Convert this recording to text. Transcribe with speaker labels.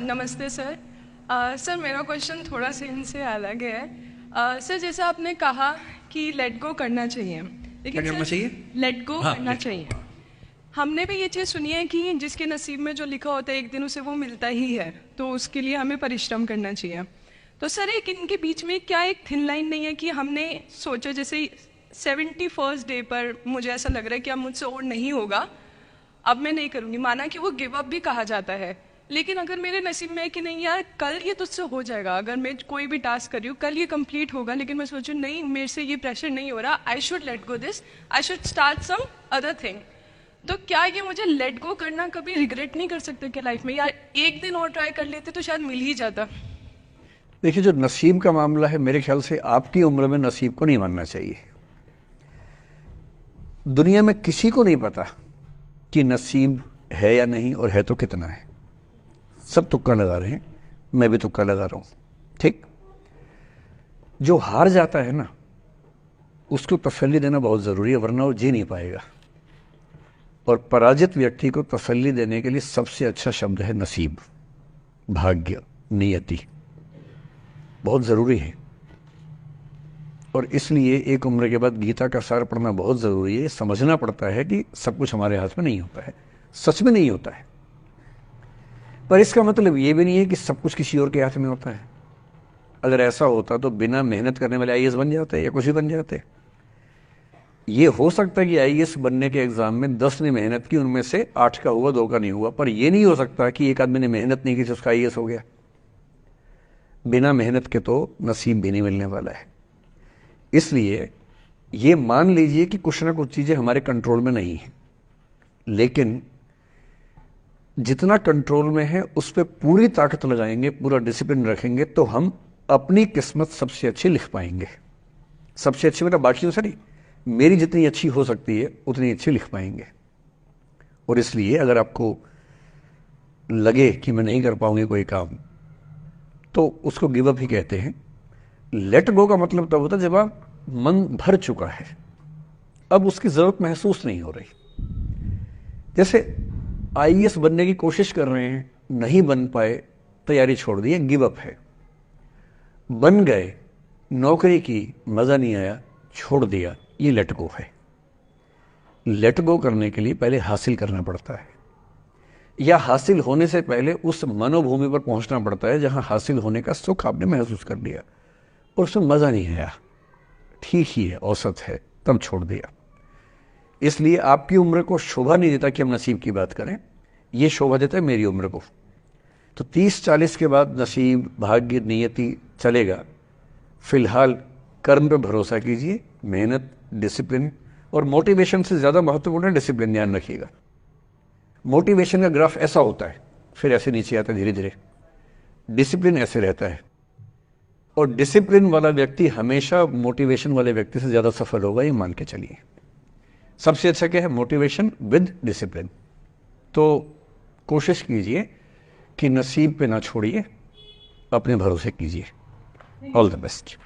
Speaker 1: नमस्ते sir. Sir मेरा question थोड़ा सा इनसे अलग है। सर जैसे आपने कहा कि लेट गो करना चाहिए,
Speaker 2: क्या
Speaker 1: लेकिन
Speaker 2: करना
Speaker 1: सर
Speaker 2: चाहिए?
Speaker 1: लेट गो
Speaker 2: हाँ,
Speaker 1: करना
Speaker 2: लेट।
Speaker 1: चाहिए। हमने भी ये चीज़ सुनी है कि जिसके नसीब में जो लिखा होता है एक दिन उसे वो मिलता ही है, तो उसके लिए हमें परिश्रम करना चाहिए। तो सर एक इनके बीच में क्या एक थिन लाइन नहीं है कि हमने सोचा जैसे 71st डे पर मुझे ऐसा लग रहा है कि अब मुझसे और नहीं होगा, अब मैं नहीं करूंगी, माना कि वो गिव अप भी कहा जाता है। लेकिन अगर मेरे नसीब में है कि नहीं यार कल ये तुझसे हो जाएगा, अगर मैं कोई भी टास्क कर रही हूँ कल ये कंप्लीट होगा, लेकिन मैं सोचूं नहीं मेरे से ये प्रेशर नहीं हो रहा, I should let go this, I should start some other thing. तो क्या ये मुझे लेट गो करना कभी रिग्रेट नहीं कर सकते क्या लाइफ में, यार एक दिन और ट्राई कर लेते तो शायद मिल ही जाता।
Speaker 2: देखिए, जो नसीब का मामला है, मेरे ख्याल से आपकी उम्र में नसीब को नहीं मानना चाहिए। दुनिया में किसी को नहीं पता कि नसीब है या नहीं, और है तो कितना है। सब तुक्का लगा रहे हैं, मैं भी तुक्का लगा रहा हूं। ठीक। जो हार जाता है ना, उसको तसल्ली देना बहुत ज़रूरी है, वरना वो जी नहीं पाएगा। और पराजित व्यक्ति को तसल्ली देने के लिए सबसे अच्छा शब्द है नसीब, भाग्य, नियति। बहुत ज़रूरी है। और इसलिए एक उम्र के बाद गीता का सार पढ़ना बहुत ज़रूरी है। समझना पड़ता है कि सब कुछ हमारे हाथ में नहीं होता है, सच में नहीं होता है। पर इसका मतलब ये भी नहीं है कि सब कुछ किसी और के हाथ में होता है। अगर ऐसा होता तो बिना मेहनत करने वाले आईएएस बन जाते या कुछ भी बन जाते। ये हो सकता है कि आईएएस बनने के एग्जाम में 10 ने मेहनत की, उनमें से 8 का हुआ, 2 का नहीं हुआ। पर यह नहीं हो सकता कि एक आदमी ने मेहनत नहीं की तो उसका आईएएस हो गया। बिना मेहनत के तो नसीब भी नहीं मिलने वाला है। इसलिए ये मान लीजिए कि कुछ ना कुछ चीज़ें हमारे कंट्रोल में नहीं है, लेकिन जितना कंट्रोल में है उस पर पूरी ताकत लगाएंगे, पूरा डिसिप्लिन रखेंगे, तो हम अपनी किस्मत सबसे अच्छी लिख पाएंगे। सबसे अच्छी मतलब बाकियों से नहीं, मेरी जितनी अच्छी हो सकती है उतनी अच्छी लिख पाएंगे। और इसलिए अगर आपको लगे कि मैं नहीं कर पाऊंगी कोई काम, तो उसको गिव अप ही कहते हैं। लेट गो का मतलब तब होता है जब आप मन भर चुका है, अब उसकी जरूरत महसूस नहीं हो रही। जैसे आईएएस बनने की कोशिश कर रहे हैं, नहीं बन पाए, तैयारी छोड़ दी, गिव अप है। बन गए, नौकरी की, मजा नहीं आया, छोड़ दिया, ये लेट गो है। लेट गो करने के लिए पहले हासिल करना पड़ता है, या हासिल होने से पहले उस मनोभूमि पर पहुंचना पड़ता है जहां हासिल होने का सुख आपने महसूस कर लिया और उसमें मजा नहीं आया, ठीक ही है, औसत है, तब छोड़ दिया। इसलिए आपकी उम्र को शोभा नहीं देता कि हम नसीब की बात करें, यह शोभा देता है मेरी उम्र को। तो 30-40 के बाद नसीब, भाग्य, नियति चलेगा। फिलहाल कर्म पे भरोसा कीजिए, मेहनत, डिसिप्लिन, और मोटिवेशन से ज़्यादा महत्वपूर्ण है डिसिप्लिन, ध्यान रखिएगा। मोटिवेशन का ग्राफ ऐसा होता है, फिर ऐसे नीचे आता है धीरे धीरे। डिसिप्लिन ऐसे रहता है, और डिसिप्लिन वाला व्यक्ति हमेशा मोटिवेशन वाले व्यक्ति से ज़्यादा सफल होगा, ये मान के चलिए। सबसे अच्छा क्या है? Motivation with discipline. तो कोशिश कीजिए कि नसीब पे ना छोड़िए, अपने भरोसे कीजिए। All the best.